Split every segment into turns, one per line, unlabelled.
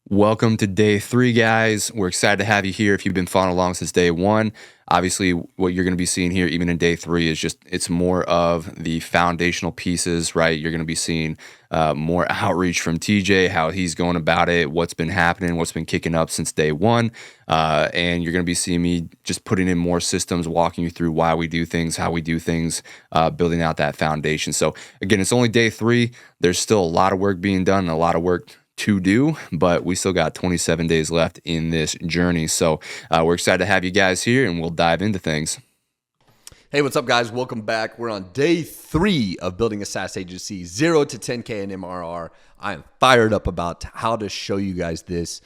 Welcome to day 3, guys. We're excited to have you here if you've been following along since day 1. Obviously, what you're going to be seeing here, even in day 3, is just it's more of the foundational pieces, right? You're going to be seeing more outreach from TJ, how he's going about it, what's been happening, what's been kicking up since day 1. And you're going to be seeing me just putting in more systems, walking you through why we do things, how we do things, building out that foundation. So, again, it's only day 3. There's still a lot of work being done and a lot of work to do, but we still got 27 days left in this journey. So we're excited to have you guys here, and we'll dive into things.
Hey, what's up, guys? Welcome back. We're on day 3 of building a SaaS agency, 0 to 10K in MRR. I am fired up about how to show you guys this.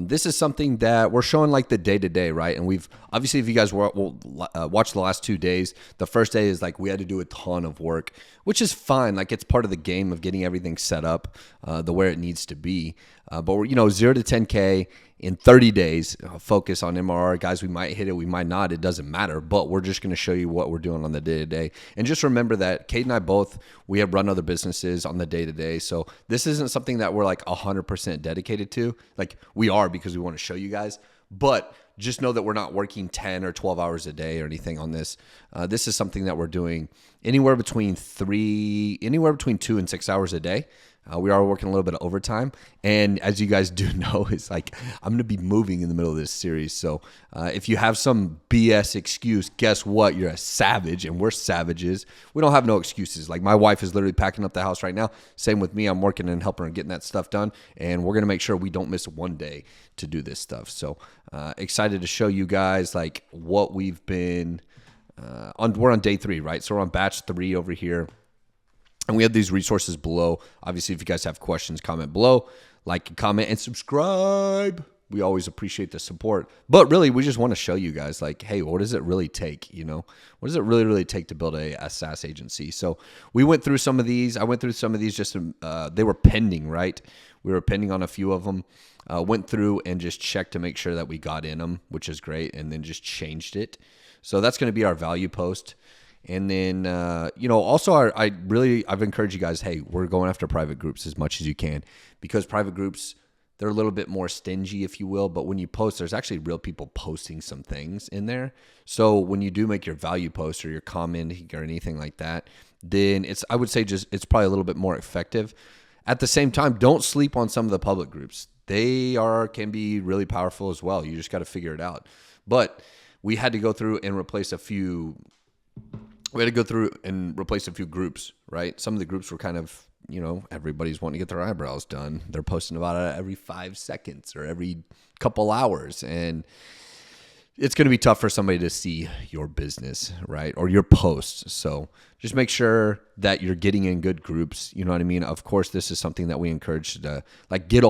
This is something that we're showing like the day-to-day, right? And we've obviously, if you guys watch the last 2 days, the first day is like we had to do a ton of work, which is fine. Like it's part of the game of getting everything set up the where it needs to be. But we're 0 to 10K in 30 days. Focus on MRR, guys. We might hit it, we might not. It doesn't matter. But we're just going to show you what we're doing on the day-to-day. And just remember that Kate and I both, we have run other businesses on the day-to-day. So this isn't something that we're like 100% dedicated to. Like we are, because we want to show you guys. But just know that we're not working 10 or 12 hours a day or anything on this. This is something that we're doing anywhere between 2 and 6 hours a day. We are working a little bit of overtime. And as you guys do know, it's like I'm going to be moving in the middle of this series. So if you have some BS excuse, guess what? You're a savage, and we're savages. We don't have no excuses. Like my wife is literally packing up the house right now. Same with me. I'm working and helping her getting that stuff done. And we're going to make sure we don't miss one day to do this stuff. So excited to show you guys like what we've been on. We're on day 3, right? So we're on batch 3 over here. And we have these resources below. Obviously, if you guys have questions, comment below. Like, comment, and subscribe. We always appreciate the support. But really, we just want to show you guys, like, hey, what does it really take? What does it really take to build a SaaS agency? So we went through some of these. I went through some of these just they were pending, right? We were pending on a few of them. Went through and just checked to make sure that we got in them, which is great, and then just changed it. So that's going to be our value post. And then, also I've encouraged you guys, hey, we're going after private groups as much as you can, because private groups, they're a little bit more stingy, if you will. But when you post, there's actually real people posting some things in there. So when you do make your value post or your comment or anything like that, then I would say it's probably a little bit more effective. At the same time, don't sleep on some of the public groups. They can be really powerful as well. You just got to figure it out. But we had to go through and replace a few groups, right? Some of the groups were kind of, everybody's wanting to get their eyebrows done. They're posting about it every 5 seconds or every couple hours. And it's going to be tough for somebody to see your business, right? Or your posts. So just make sure that you're getting in good groups. You know what I mean? Of course, this is something that we encourage to like get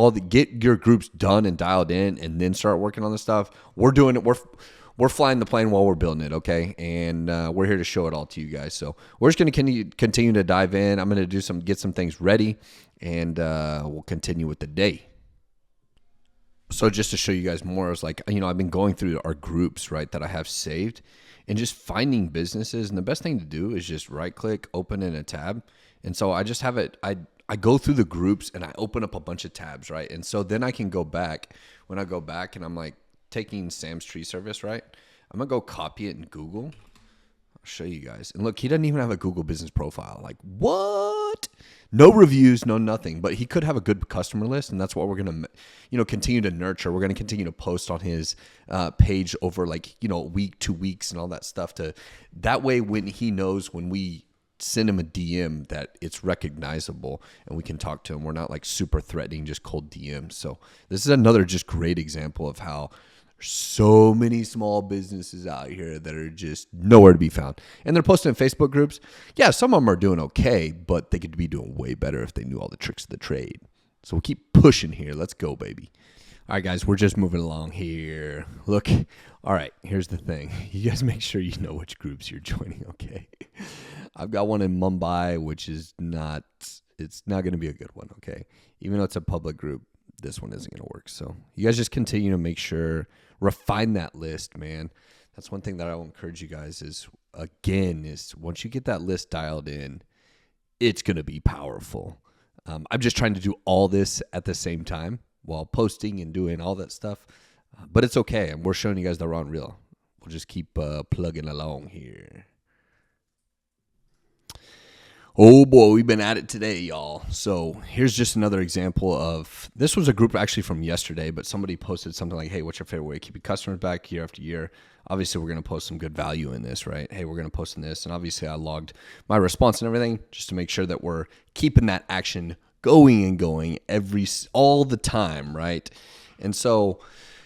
your groups done and dialed in and then start working on the stuff. We're doing it. We're flying the plane while we're building it, okay? And we're here to show it all to you guys. So we're just going to continue to dive in. I'm going to get some things ready, and we'll continue with the day. So just to show you guys more, I was like, I've been going through our groups, right, that I have saved, and just finding businesses. And the best thing to do is just right-click, open in a tab. And so I just have it. I go through the groups, and I open up a bunch of tabs, right? And so then I can go back. When I go back, and I'm like, taking Sam's tree service, right? I'm going to go copy it in Google. I'll show you guys. And look, he doesn't even have a Google business profile. Like, what? No reviews, no nothing. But he could have a good customer list, and that's what we're going to, continue to nurture. We're going to continue to post on his page over week, 2 weeks and all that stuff. That way, when he knows when we send him a DM that it's recognizable and we can talk to him. We're not like super threatening, just cold DMs. So this is another just great example of how so many small businesses out here that are just nowhere to be found. And they're posting in Facebook groups. Yeah, some of them are doing okay, but they could be doing way better if they knew all the tricks of the trade. So we'll keep pushing here. Let's go, baby. All right, guys, we're just moving along here. Look, all right, here's the thing. You guys make sure you know which groups you're joining, okay? I've got one in Mumbai, which is it's not going to be a good one, okay? Even though it's a public group, this one isn't going to work. So you guys just continue to make sure, refine that list, man. That's one thing that I will encourage you guys is once you get that list dialed in, it's going to be powerful. I'm just trying to do all this at the same time while posting and doing all that stuff. But it's okay. And we're showing you guys the raw and real. We'll just keep plugging along here. Oh boy, we've been at it today, y'all. So here's just another example of, this was a group actually from yesterday, but somebody posted something like, hey, what's your favorite way of keeping customers back year after year? Obviously, we're going to post some good value in this, right? Hey, we're going to post in this. And obviously, I logged my response and everything just to make sure that we're keeping that action going and going all the time, right? And so,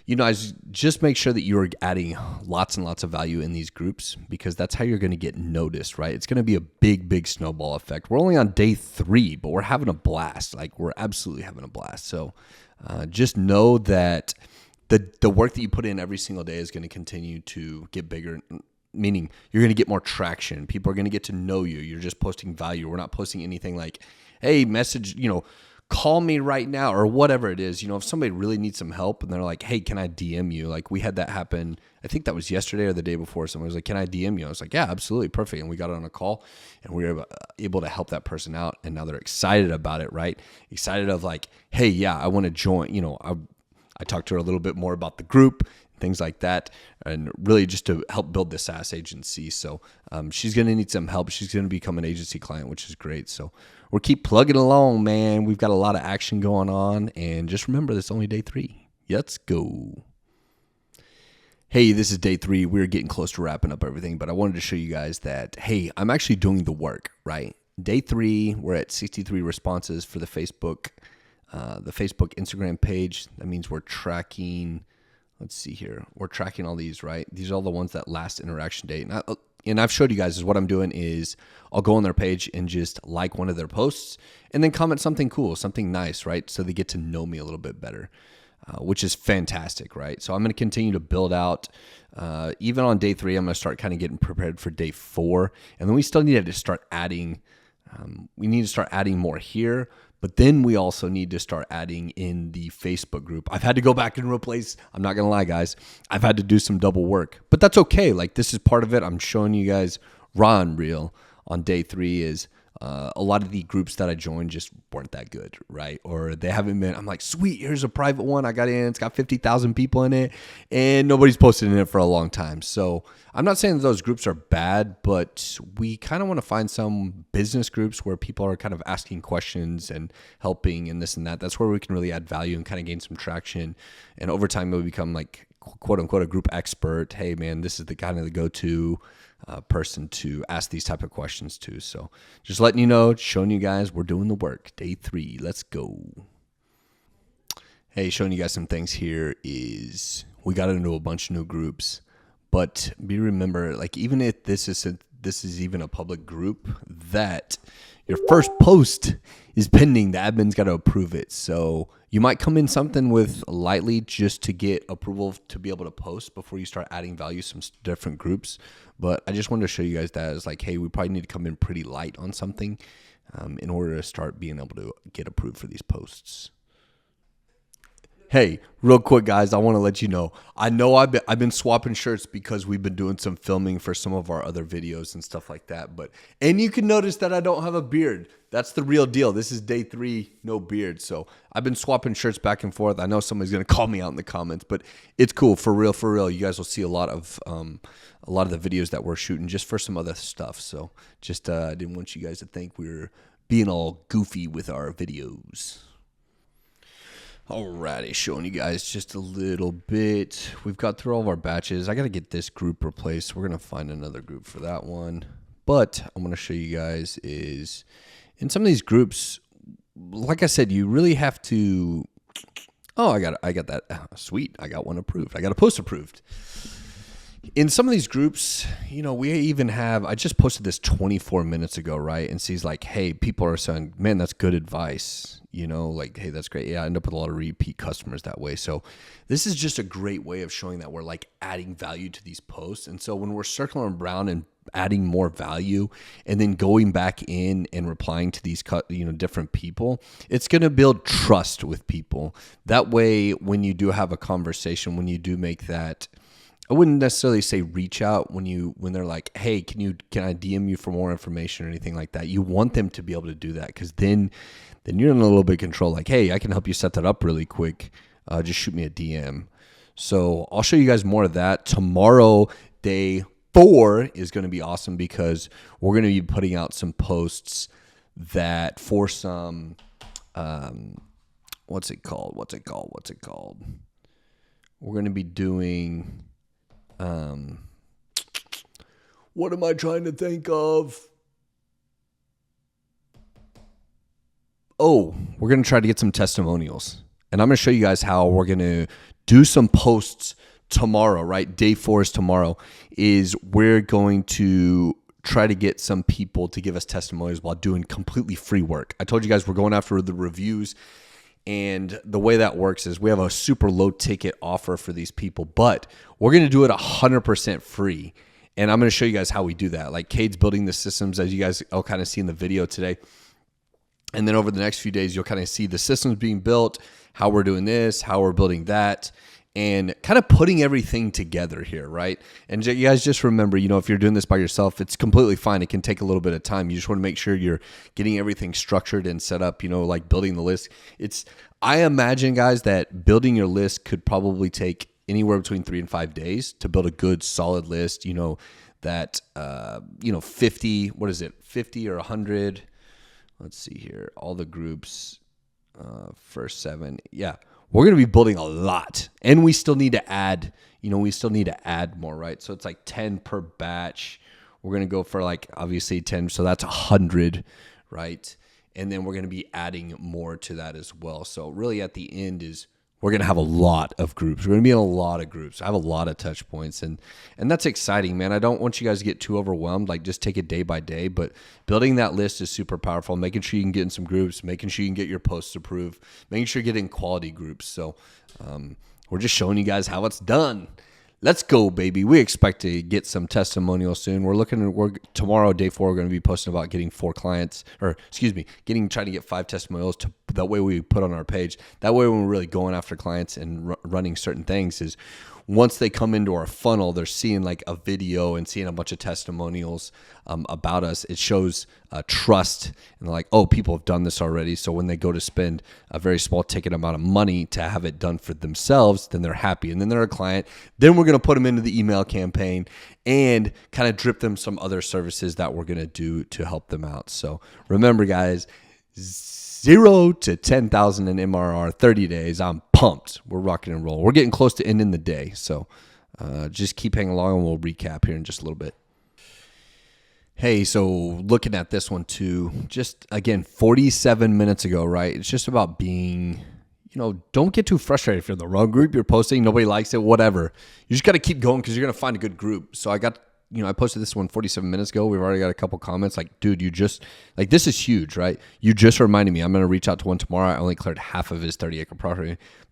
I just make sure that you're adding lots and lots of value in these groups, because that's how you're going to get noticed, right? It's going to be a big, big snowball effect. We're only on day 3, but we're having a blast. Like, we're absolutely having a blast. So just know that the work that you put in every single day is going to continue to get bigger, meaning you're going to get more traction. People are going to get to know you. You're just posting value. We're not posting anything like, hey, message, call me right now, or whatever it is. If somebody really needs some help and they're like, hey, can I DM you? Like, we had that happen. I think that was yesterday or the day before. Someone was like, can I DM you? I was like, yeah, absolutely. Perfect. And we got on a call and we were able to help that person out. And now they're excited about it, right? Excited of like, hey, yeah, I want to join. I talked to her a little bit more about the group, things like that, and really just to help build the SaaS agency. So she's going to need some help. She's going to become an agency client, which is great. So we'll keep plugging along, man. We've got a lot of action going on. And just remember, this is only day 3. Let's go. Hey, this is day 3. We're getting close to wrapping up everything, but I wanted to show you guys that, hey, I'm actually doing the work, right? Day 3, we're at 63 responses for the Facebook Instagram page. That means we're tracking, let's see here. We're tracking all these, right? These are all the ones that last interaction date. And I've showed you guys is what I'm doing is I'll go on their page and just like one of their posts and then comment something cool, something nice, right? So they get to know me a little bit better, which is fantastic, right? So I'm going to continue to build out. Even on day 3, I'm going to start kind of getting prepared for day 4. And then we still need to start adding, more here. But then we also need to start adding in the Facebook group. I've had to go back and replace, I'm not going to lie, guys. I've had to do some double work. But that's okay. Like, this is part of it. I'm showing you guys raw and real on day 3 is a lot of the groups that I joined just weren't that good, right? Or they haven't been, I'm like, sweet, here's a private one I got in. It's got 50,000 people in it, and nobody's posted in it for a long time. So I'm not saying that those groups are bad, but we kind of want to find some business groups where people are kind of asking questions and helping and this and that. That's where we can really add value and kind of gain some traction. And over time, it will become like, quote unquote, a group expert. Hey, man, this is the kind of the go-to person to ask these type of questions to. So just letting you know, showing you guys we're doing the work. Day 3, let's go. Hey, showing you guys some things here is we got into a bunch of new groups, but remember, like, even if this is even a public group, that your first post is pending. The admin's got to approve it. So you might come in something with lightly just to get approval to be able to post before you start adding value to some different groups. But I just wanted to show you guys that as like, hey, we probably need to come in pretty light on something in order to start being able to get approved for these posts. Hey, real quick, guys, I want to let you know. I know I've been swapping shirts because we've been doing some filming for some of our other videos and stuff like that. And you can notice that I don't have a beard. That's the real deal. This is day 3, no beard. So I've been swapping shirts back and forth. I know somebody's gonna call me out in the comments, but it's cool. For real, for real. You guys will see a lot of the videos that we're shooting just for some other stuff. So just I didn't want you guys to think we were being all goofy with our videos. Alrighty, showing you guys just a little bit. We've got through all of our batches. I got to get this group replaced. We're going to find another group for that one. But I'm going to show you guys is in some of these groups, like I said, you really have to. Oh, I got that. Sweet. I got one approved. I got a post approved. In some of these groups, we even have, I just posted this 24 minutes ago, right? And she's like, hey, people are saying, man, that's good advice. Like, hey, that's great. Yeah, I end up with a lot of repeat customers that way. So this is just a great way of showing that we're like adding value to these posts. And so when we're circling around and adding more value and then going back in and replying to these different people, it's going to build trust with people. That way, when you do have a conversation, when you do make that I wouldn't necessarily say reach out when they're like, hey, can I DM you for more information or anything like that. You want them to be able to do that, because then you're in a little bit of control. Like, hey, I can help you set that up really quick. Just shoot me a DM. So I'll show you guys more of that tomorrow. Day 4 is going to be awesome because we're going to be putting out some posts that for some what's it called? We're going to be doing what am I trying to think of? Oh, we're going to try to get some testimonials. And I'm going to show you guys how we're going to do some posts tomorrow, right? Day 4 is tomorrow. Is we're going to try to get some people to give us testimonials while doing completely free work. I told you guys we're going after the reviews. And the way that works is we have a super low ticket offer for these people, but we're going to do it 100% free. And I'm going to show you guys how we do that. Like, Cade's building the systems, as you guys all kind of see in the video today. And then over the next few days, you'll kind of see the systems being built, how we're doing this, how we're building that, and kind of putting everything together here, right? And you guys just remember, if you're doing this by yourself, it's completely fine. It can take a little bit of time. You just want to make sure you're getting everything structured and set up, like building the list. I imagine, guys, that building your list could probably take anywhere between 3 and 5 days to build a good, solid list, that, 50, what is it, 50 or 100? Let's see here. All the groups, first 7. Yeah, we're going to be building a lot. And we still need to add, more, right? So it's like 10 per batch. We're going to go for obviously 10. So that's 100, right? And then we're going to be adding more to that as well. So really at the end is we're going to have a lot of groups. We're going to be in a lot of groups. I have a lot of touch points, and that's exciting, man. I don't want you guys to get too overwhelmed. Just take it day by day, but building that list is super powerful. Making sure you can get in some groups, making sure you can get your posts approved, making sure you're getting quality groups. So we're just showing you guys how it's done. Let's go, baby. We expect to get some testimonials soon. Tomorrow, day 4, we're going to be posting about getting 4 clients, trying to get 5 testimonials. That way we put on our page. That way when we're really going after clients and running certain things is once they come into our funnel, they're seeing a video and seeing a bunch of testimonials about us. It shows trust, and they're like, oh, people have done this already. So when they go to spend a very small ticket amount of money to have it done for themselves, then they're happy, and then they're a client. Then we're going to put them into the email campaign and kind of drip them some other services that we're going to do to help them out. So remember, guys, 0 to 10,000 in MRR, 30 days. I'm pumped. We're rocking and rolling. We're getting close to ending the day. So just keep hanging along, and we'll recap here in just a little bit. Hey, so looking at this one too, just again, 47 minutes ago, right? It's just about being, don't get too frustrated if you're in the wrong group, you're posting, nobody likes it, whatever. You just got to keep going because you're going to find a good group. So I posted this one 47 minutes ago. We've already got a couple comments dude, this is huge, right? You just reminded me. I'm going to reach out to one tomorrow. I only cleared half of his 30-acre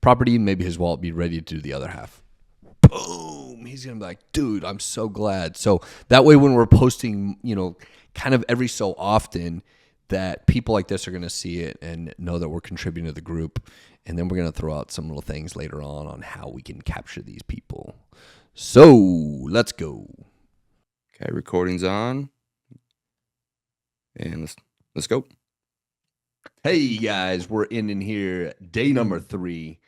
property. Maybe his wallet be ready to do the other half. Boom. He's going to be like, dude, I'm so glad. So that way when we're posting, kind of every so often, that people like this are going to see it and know that we're contributing to the group. And then we're going to throw out some little things later on how we can capture these people. So let's go.
Okay, recording's on. And let's go.
Hey guys, we're ending here. Day number 3.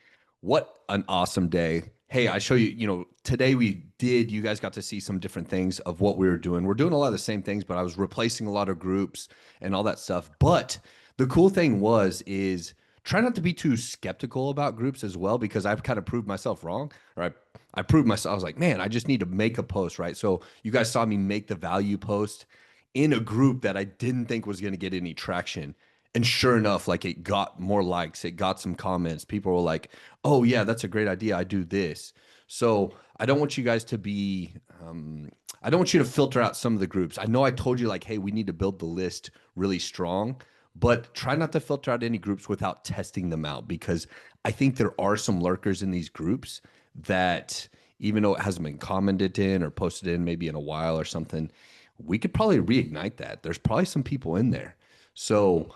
What an awesome day. Hey, I show you, today you guys got to see some different things of what we were doing. We're doing a lot of the same things, but I was replacing a lot of groups and all that stuff. But the cool thing is try not to be too skeptical about groups as well, because I've kind of proved myself wrong, or I proved myself. I was like, man, I just need to make a post, right? So you guys saw me make the value post in a group that I didn't think was going to get any traction. And sure enough, it got more likes, it got some comments. People were like, oh yeah, that's a great idea. I do this. So I don't want you guys to be, I don't want you to filter out some of the groups. I know I told you hey, we need to build the list really strong, but try not to filter out any groups without testing them out, because I think there are some lurkers in these groups that, even though it hasn't been commented in or posted in maybe in a while or something, we could probably reignite that. There's probably some people in there. So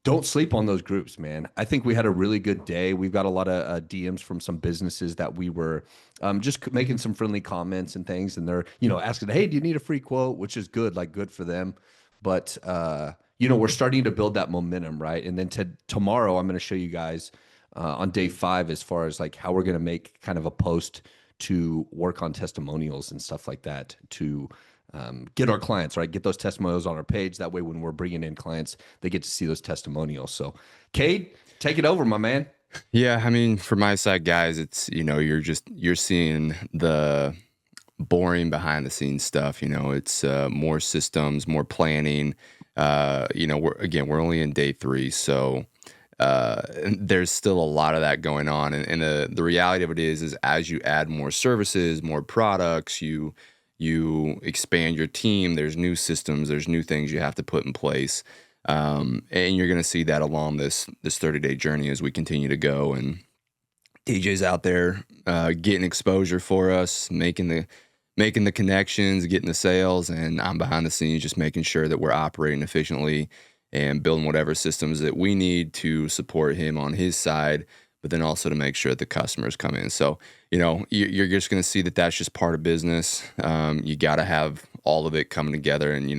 Don't sleep on those groups, man. I think we had a really good day. We've got a lot of DMs from some businesses that we were making some friendly comments and things, and they're asking, "Hey, do you need a free quote?" Which is good, like good for them. But we're starting to build that momentum, right? And then tomorrow, I'm going to show you guys on day 5 as far as like how we're going to make kind of a post to work on testimonials and stuff like that to get our clients, right? Get those testimonials on our page. That way, when we're bringing in clients, they get to see those testimonials. So, Cade, take it over, my man.
Yeah, I mean, for my side, guys, it's you're seeing the boring behind the scenes stuff. It's more systems, more planning. We're only in day 3, so there's still a lot of that going on. And the reality of it is as you add more services, more products, you expand your team. There's new systems, there's new things you have to put in place. And you're going to see that along this 30-day journey as we continue to go. And DJ's out there getting exposure for us, making the connections, getting the sales, and I'm behind the scenes just making sure that we're operating efficiently and building whatever systems that we need to support him on his side, but then also to make sure that the customers come in. So, you're just going to see that that's just part of business. You got to have all of it coming together, and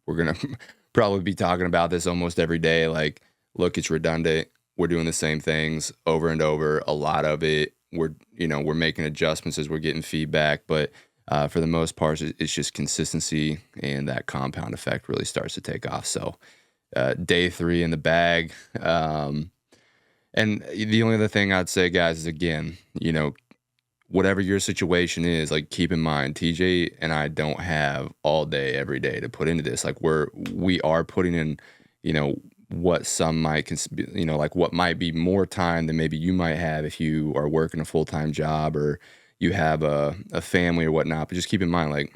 we're going to probably be talking about this almost every day. Like, look, it's redundant. We're doing the same things over and over. A lot of it, we're making adjustments as we're getting feedback, but for the most part, it's just consistency, and that compound effect really starts to take off. So, day 3 in the bag. And the only other thing I'd say, guys, is again, whatever your situation is, like, keep in mind, TJ and I don't have all day, every day to put into this. Like, we are putting in, what some might, like what might be more time than maybe you might have if you are working a full-time job or you have a family or whatnot. But just keep in mind, like,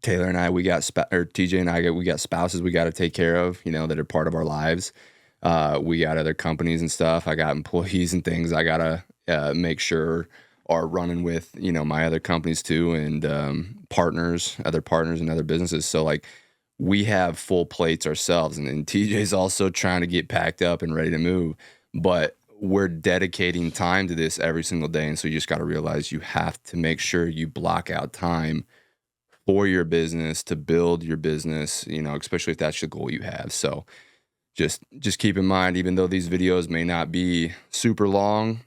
Taylor and I, or TJ and I, we got spouses we got to take care of, that are part of our lives. We got other companies and stuff. I got employees and things I got to make sure are running with, my other companies too, and other partners and other businesses. So, like, we have full plates ourselves, and then TJ's also trying to get packed up and ready to move. But we're dedicating time to this every single day. And so you just got to realize you have to make sure you block out time for your business to build your business, especially if that's the goal you have. So just keep in mind, even though these videos may not be super long,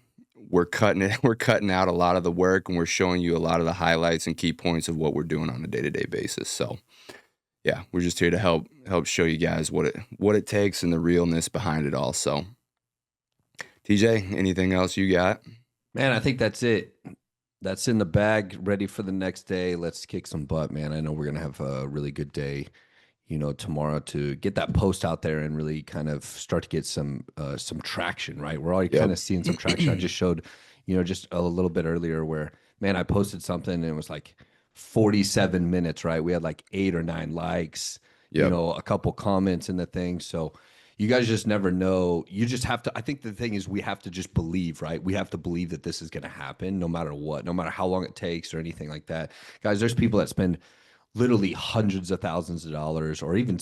we're cutting out a lot of the work, and we're showing you a lot of the highlights and key points of what we're doing on a day-to-day basis. So yeah, we're just here to help show you guys what it takes and the realness behind it all. So TJ, anything else you got?
Man, I think that's it. That's in the bag, ready for the next day. Let's kick some butt, man. I know we're going to have a really good day, tomorrow to get that post out there and really kind of start to get some traction, right? We're already kind of seeing some traction. I just showed, just a little bit earlier where, man, I posted something and it was like 47 minutes, right? We had like 8 or 9 likes, a couple comments in the thing. So you guys just never know. You just have to, I think the thing is we have to just believe, right? We have to believe that this is going to happen no matter what, no matter how long it takes or anything like that. Guys, there's people that spend literally hundreds of thousands of dollars or even,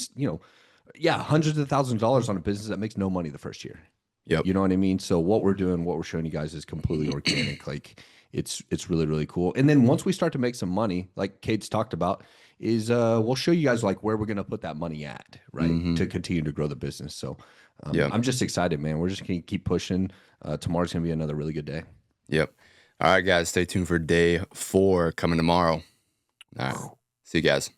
hundreds of thousands of dollars on a business that makes no money the first year.
Yep.
You know what I mean? So what we're doing, what we're showing you guys is completely organic. Like it's really, really cool. And then once we start to make some money, like Kate's talked about, is we'll show you guys like where we're going to put that money at, right? To continue to grow the business. So I'm just excited, man. We're just going to keep pushing. Tomorrow's going to be another really good day.
Yep. All right, guys, stay tuned for day 4 coming tomorrow. All right. See you guys.